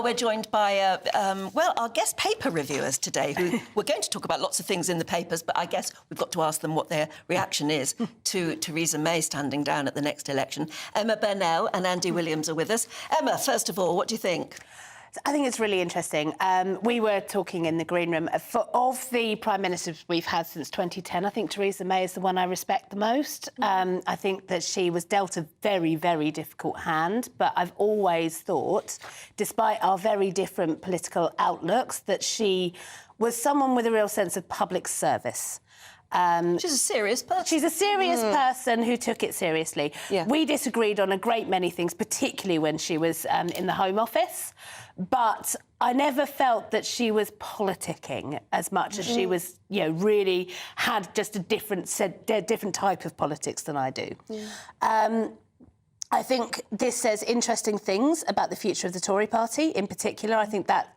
Well, we're joined by, our guest paper reviewers today, who we're going to talk about lots of things in the papers, but I guess we've got to ask them what their reaction is to Theresa May standing down at the next election. Emma Burnell and Andy Williams are with us. Emma, first of all, what do you think? I think it's really interesting. We were talking in the green room. Of the Prime Ministers we've had since 2010, I think Theresa May is the one I respect the most. I think that she was dealt a very, very difficult hand, but I've always thought, despite our very different political outlooks, that she was someone with a real sense of public service. She's a serious person. She's a serious person who took it seriously. Yeah. We disagreed on a great many things, particularly when she was in the Home Office, but I never felt that she was politicking as much as she was, really had just a different type of politics than I do. Yeah. I think this says interesting things about the future of the Tory party in particular. I think that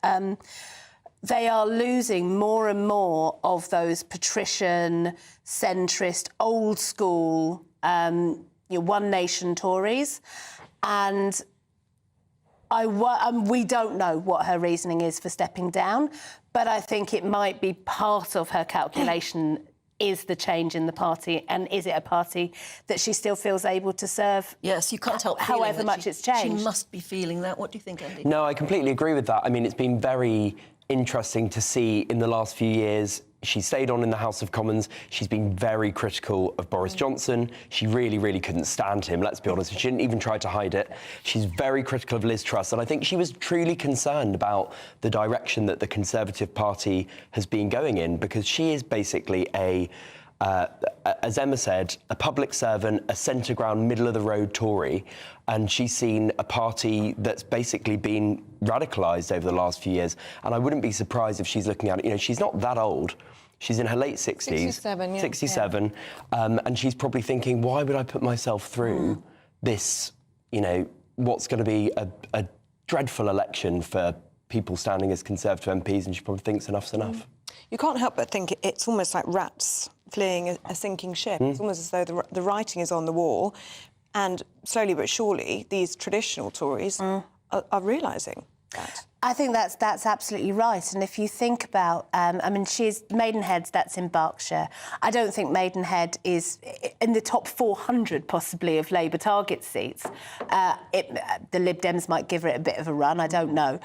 they are losing more and more of those patrician, centrist, old-school, one nation Tories. And we don't know what her reasoning is for stepping down, but I think it might be part of her calculation is the change in the party, and is it a party that she still feels able to serve? Yes, you can't help however much it's changed. She must be feeling that. What do you think, Andy? No, I completely agree with that. I mean, it's been very interesting to see in the last few years. She stayed on in the House of Commons. She's been very critical of Boris Johnson. She really, really couldn't stand him, let's be honest. She didn't even try to hide it. She's very critical of Liz Truss, and I think she was truly concerned about the direction that the Conservative Party has been going in, because she is basically as Emma said, a public servant, a centre-ground, middle-of-the-road Tory, and she's seen a party that's basically been radicalised over the last few years. And I wouldn't be surprised if she's looking at it. She's not that old. She's in her late 60s. 67, yeah. 67. Yeah. And she's probably thinking, why would I put myself through this, what's going to be a dreadful election for people standing as Conservative MPs, and she probably thinks enough's enough. You can't help but think it's almost like rats fleeing a sinking ship. It's almost as though the writing is on the wall, and slowly but surely these traditional Tories are realising that. I think that's absolutely right. And if you think about, she's Maidenhead, that's in Berkshire. I don't think Maidenhead is in the top 400 possibly of Labour target seats. The Lib Dems might give it a bit of a run, I don't know.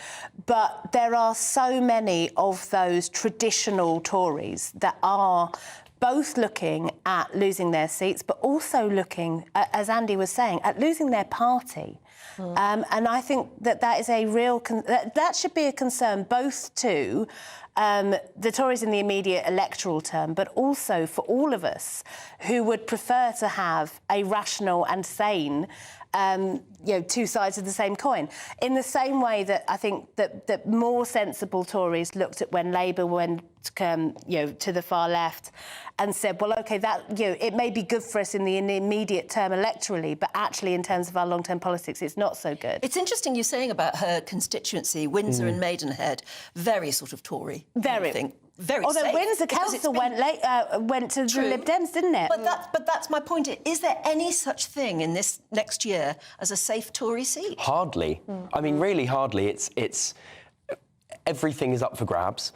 But there are so many of those traditional Tories that are both looking at losing their seats, but also looking, as Andy was saying, at losing their party. And I think that is a real... that should be a concern both to the Tories in the immediate electoral term, but also for all of us who would prefer to have a rational and sane two sides of the same coin. In the same way that I think that more sensible Tories looked at when Labour went to the far left and said, well, OK, that it may be good for us in the immediate term electorally, but actually in terms of our long-term politics, it's not so good. It's interesting you're saying about her constituency, Windsor and Maidenhead, very sort of Tory. Very. I think. Very Although safe, Windsor Council went to the Lib Dems, didn't it? But that's my point. Is there any such thing in this next year as a safe Tory seat? Hardly. I mean, really hardly. It's everything is up for grabs.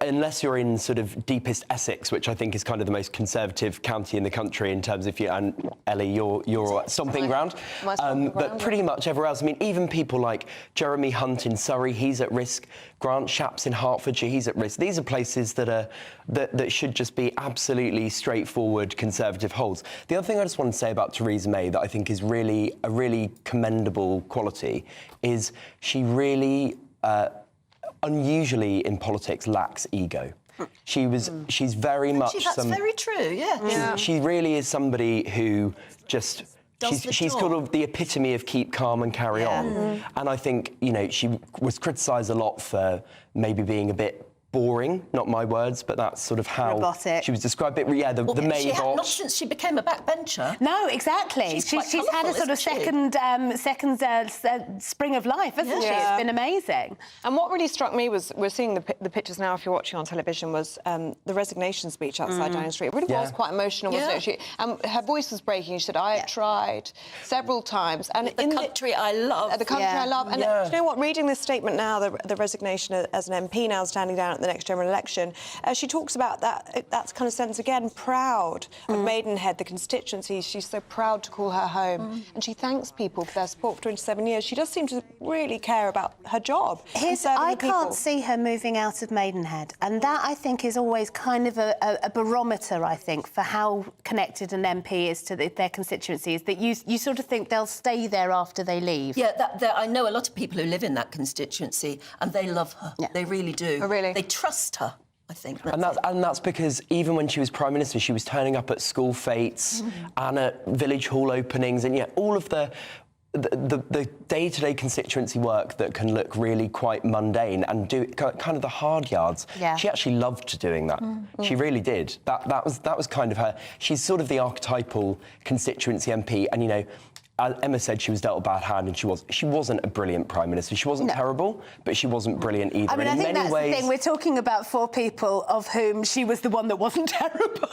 Unless you're in sort of deepest Essex, which I think is kind of the most Conservative county in the country in terms of and Ellie, your stomping ground. But pretty much everywhere else. I mean, even people like Jeremy Hunt in Surrey, he's at risk. Grant Shapps in Hertfordshire, he's at risk. These are places that should just be absolutely straightforward Conservative holds. The other thing I just want to say about Theresa May that I think is really a really commendable quality is she really unusually in politics lacks ego. She's very much... That's very true, yeah. She really is somebody who just... She's sort of the epitome of keep calm and carry on. And I think, she was criticised a lot for maybe being a bit boring, not my words, but that's sort of how Robotic. she was described. It, yeah, the She had, Maybot. not since she became a backbencher. No, exactly. She's quite She's had a colourful, sort of isn't second spring of life, hasn't she? Yeah. It's been amazing. And what really struck me was, we're seeing the pictures now, if you're watching on television, was the resignation speech outside Downing Street. It really was quite emotional, wasn't it? Her voice was breaking. She said, I have tried several times. And The country I love. The country I love. And do you know what? Reading this statement now, the resignation as an MP now standing down at the next general election, she talks about that kind of sense again, proud of Maidenhead, the constituency. She's so proud to call her home. And she thanks people for their support for 27 years. She does seem to really care about her job. I can't see her moving out of Maidenhead. And that, I think, is always kind of a barometer, I think, for how connected an MP is to their constituency, is that you sort of think they'll stay there after they leave. Yeah, I know a lot of people who live in that constituency and they love her. Yeah. They really do. Oh, really? They trust her, I think. And that's because even when she was Prime Minister, she was turning up at school fetes and at village hall openings, and yet all of the day-to-day constituency work that can look really quite mundane and do kind of the hard yards. Yeah. She actually loved doing that. She really did. That was kind of her. She's sort of the archetypal constituency MP, and you know, as Emma said, she was dealt a bad hand, and she wasn't a brilliant Prime Minister. She wasn't terrible, but she wasn't brilliant either. I mean, and I think in that's many ways, the thing. We're talking about 4 people of whom she was the one that wasn't terrible.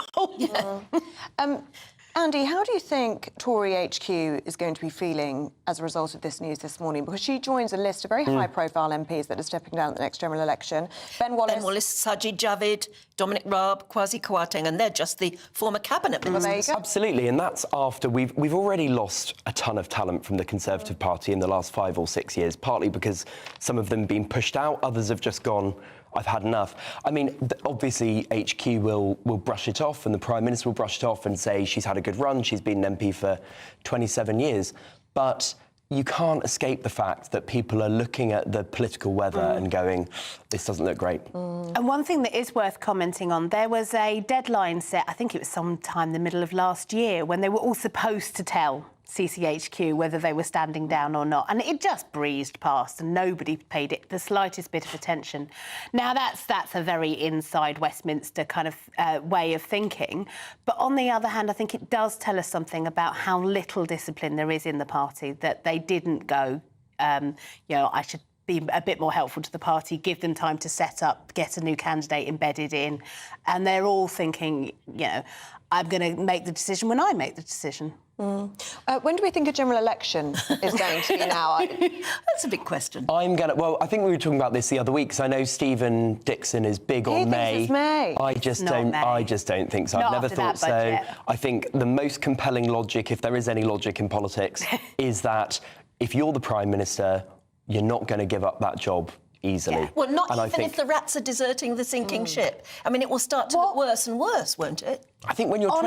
Andy, how do you think Tory HQ is going to be feeling as a result of this news this morning? Because she joins a list of very high-profile MPs that are stepping down at the next general election. Ben Wallace, Sajid Javid, Dominic Raab, Kwasi Kwarteng, and they're just the former cabinet ministers. there you go. Absolutely, and that's after we've already lost a ton of talent from the Conservative Party in the last 5 or 6 years, partly because some of them have been pushed out, others have just gone, I've had enough. I mean, obviously HQ will brush it off, and the Prime Minister will brush it off and say she's had a good run, she's been an MP for 27 years, but you can't escape the fact that people are looking at the political weather and going, this doesn't look great. And one thing that is worth commenting on, there was a deadline set, I think it was sometime in the middle of last year, when they were all supposed to tell CCHQ whether they were standing down or not, and it just breezed past and nobody paid it the slightest bit of attention. Now that's a very inside Westminster kind of way of thinking, but on the other hand, I think it does tell us something about how little discipline there is in the party, that they didn't go, you know, I should be a bit more helpful to the party, give them time to set up, get a new candidate embedded in, and they're all thinking, you know, I'm going to make the decision when I make the decision. When do we think a general election is going to be now? That's a big question. Well, I think we were talking about this the other week, because I know Stephen Dixon is big on May. It's May. I just don't think so. Not I've never after thought that budget. so. I think the most compelling logic, if there is any logic in politics, is that if you're the Prime Minister, you're not going to give up that job easily. Yeah. Well, not and even if the rats are deserting the sinking ship. I mean, it will start to look worse and worse, won't it? I think when you're On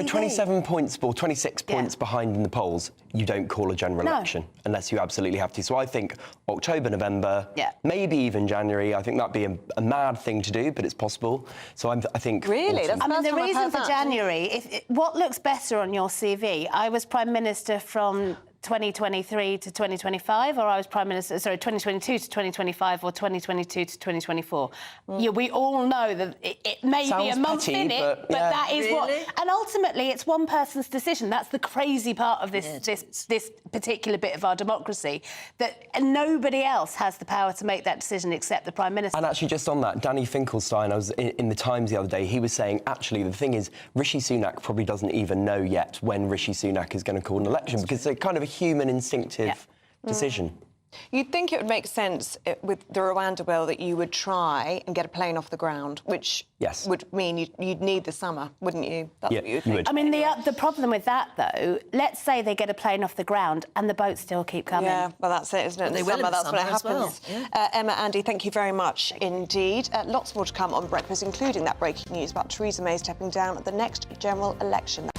27 points or 26 points behind in the polls, you don't call a general election unless you absolutely have to. So I think October, November, maybe even January. I think that'd be a mad thing to do, but it's possible. So I think really, autumn. I mean, the reason for January, what looks better on your CV? I was Prime Minister from 2023 to 2025, or I was Prime Minister, 2022 to 2025, or 2022 to 2024. Yeah, we all know that it may be a month petty, in it, but that is what... And ultimately, it's one person's decision. That's the crazy part of this particular bit of our democracy, that nobody else has the power to make that decision except the Prime Minister. And actually, just on that, Danny Finkelstein, I was in the Times the other day, he was saying, actually, the thing is, Rishi Sunak probably doesn't even know yet when Rishi Sunak is going to call an election, because it's kind of a human instinctive decision. You'd think it would make sense with the Rwanda bill that you would try and get a plane off the ground, which would mean you'd need the summer, wouldn't you? That's what you'd think. I mean, the problem with that, though, let's say they get a plane off the ground and the boats still keep coming. Yeah, well, that's it, isn't it? They will in the that's when it summer happens. as well. Emma, Andy, thank you very much indeed. Lots more to come on Breakfast, including that breaking news about Theresa May stepping down at the next general election.